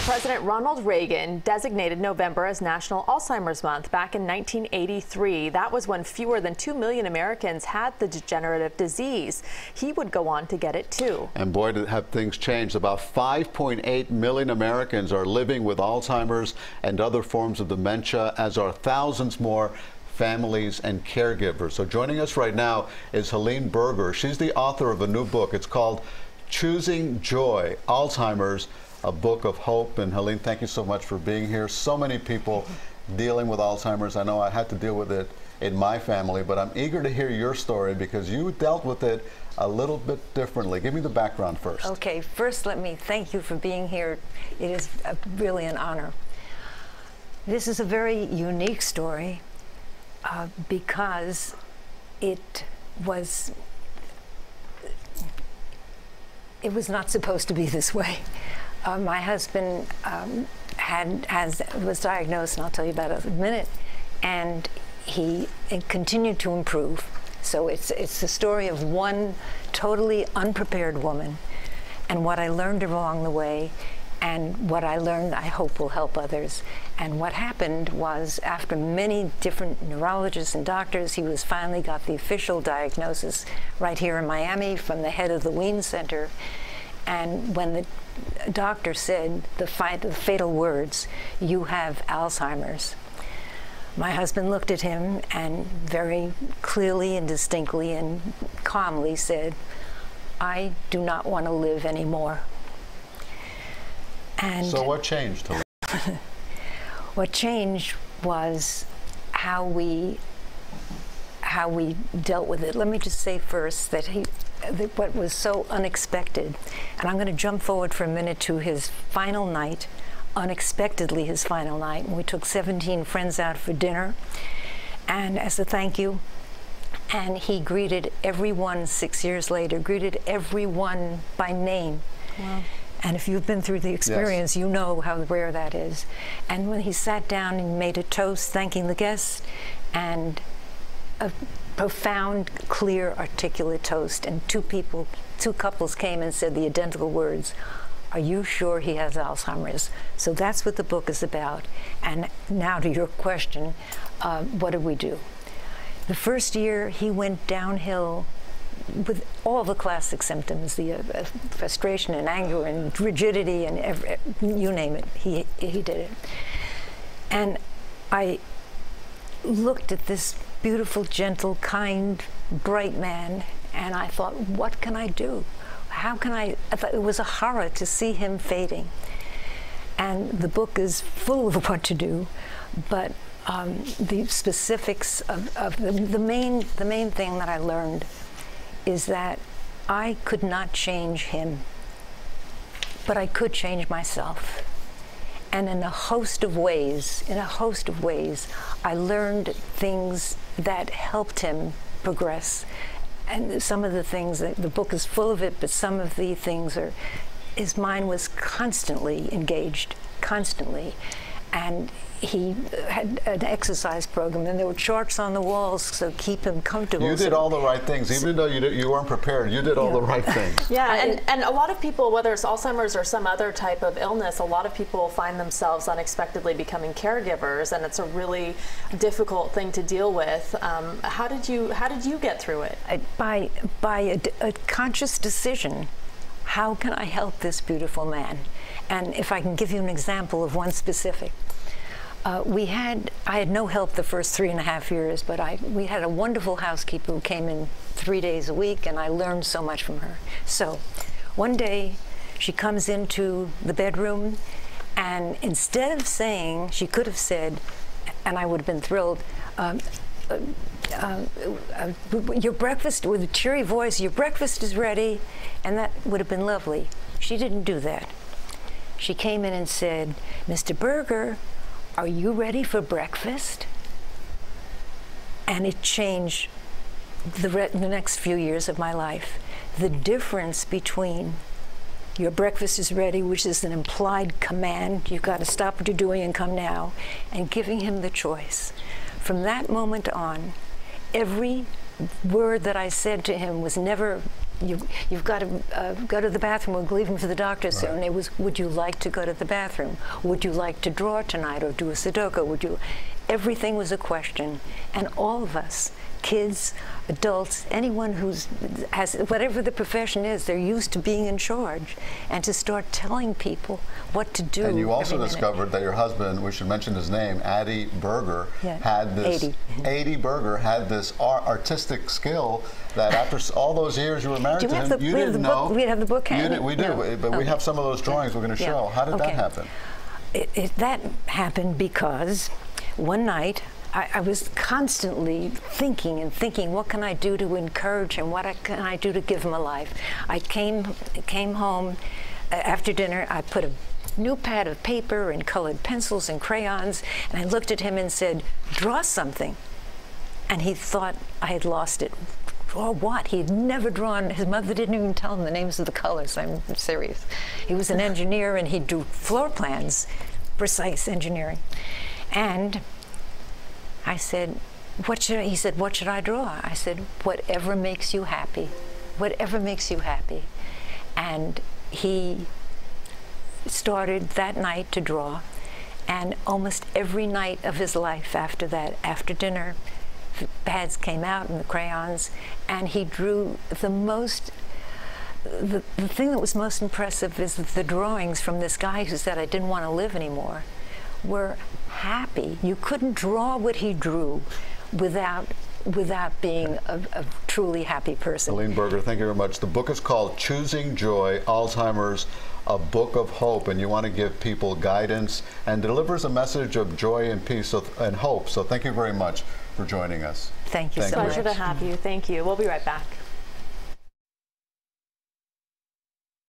President Ronald Reagan designated November as National Alzheimer's Month back in 1983. That was when fewer than 2 million Americans had the degenerative disease. He would go on to get it too. And boy, have things changed. About 5.8 million Americans are living with Alzheimer's and other forms of dementia, as are thousands more families and caregivers. So joining us right now is Helene Berger. She's the author of a new book. It's called Choosing Joy, Alzheimer's, a book of hope. And Helene, thank you so much for being here. So many people dealing with Alzheimer's. I know I had to deal with it in my family, but I'm eager to hear your story because you dealt with it a little bit differently. Give me the background first. Okay, first let me thank you for being here. It is really an honor. This is a very unique story because it was not supposed to be this way. My husband was diagnosed, and I'll tell you about it in a minute, and he continued to improve. So it's the story of one totally unprepared woman, and what I learned along the way, and what I learned I hope will help others. And what happened was, after many different neurologists and doctors, he was finally got the official diagnosis right here in Miami from the head of the Wien Center. And when the doctor said the fatal words, "You have Alzheimer's," my husband looked at him and very clearly and distinctly and calmly said, "I do not want to live anymore." And so what changed? What changed was how we dealt with it. Let me just say first that what was so unexpected, and I'm going to jump forward for a minute to his final night, unexpectedly his final night. And we took 17 friends out for dinner, and as a thank you, and he greeted everyone 6 years later, greeted everyone by name. Wow. And if you've been through the experience, yes, you know how rare that is. And when he sat down and made a toast thanking the guests, and a profound, clear, articulate toast, and two couples came and said the identical words, "Are you sure he has Alzheimer's?" So that's what the book is about. And now to your question, what did we do? The first year he went downhill with all the classic symptoms, the frustration and anger and rigidity and you name it, he did it. And I looked at this beautiful, gentle, kind, bright man, and I thought, what can I do? How can I thought it was a horror to see him fading. And the book is full of what to do, but the specifics of the main thing that I learned is that I could not change him, but I could change myself. And in a host of ways, I learned things that helped him progress. And some of the things, the book is full of it, but some of the things are, his mind was constantly engaged, constantly. And he had an exercise program, and there were charts on the walls to keep him comfortable. You did all the right things, even though you weren't prepared. You did all the right things. Yeah, and a lot of people, whether it's Alzheimer's or some other type of illness, a lot of people find themselves unexpectedly becoming caregivers, and it's a really difficult thing to deal with. How did you get through it? By a conscious decision. How can I help this beautiful man? And if I can give you an example of one specific. I had no help the first 3.5 years, but we had a wonderful housekeeper who came in 3 days a week, and I learned so much from her. So one day she comes into the bedroom, and instead of saying, she could have said, and I would have been thrilled, your breakfast, with a cheery voice, "Your breakfast is ready," and that would have been lovely. She didn't do that. She came in and said, "Mr. Berger, are you ready for breakfast?" And it changed the next few years of my life. The difference between "your breakfast is ready," which is an implied command, you've got to stop what you're doing and come now, and giving him the choice. From that moment on, every word that I said to him was never you've got to go to the bathroom. We're leaving for the doctor soon. It was, would you like to go to the bathroom? Would you like to draw tonight or do a Sudoku? Would you? Everything was a question, and all of us, kids, adults, anyone has whatever the profession is, they're used to being in charge, and to start telling people what to do. And you also discovered that your husband, we should mention his name, Adi Berger, had this. Adi Berger had this artistic skill that after all those years you were married to him, you didn't know. We have the book handy. We do, but we have some of those drawings we're going to show. How did that happen? That happened because one night I was constantly thinking, what can I do to encourage him? What can I do to give him a life? I came home after dinner. I put a new pad of paper and colored pencils and crayons, and I looked at him and said, draw something. And he thought I had lost it. Draw what? He had never drawn. His mother didn't even tell him the names of the colors. I'm serious. He was an engineer, and he drew floor plans, precise engineering. And I said, he said, what should I draw? I said, whatever makes you happy. Whatever makes you happy. And he started that night to draw, and almost every night of his life after that, after dinner, the pads came out and the crayons, and he drew the thing that was most impressive is that the drawings from this guy who said I didn't want to live anymore were happy. You couldn't draw what he drew without being a truly happy person. Helene Berger, thank you very much. The book is called Choosing Joy, Alzheimer's, a Book of Hope, and you want to give people guidance and delivers a message of joy and peace and hope. So thank you very much for joining us. Thank you so much. Pleasure to have you. Thank you. We'll be right back.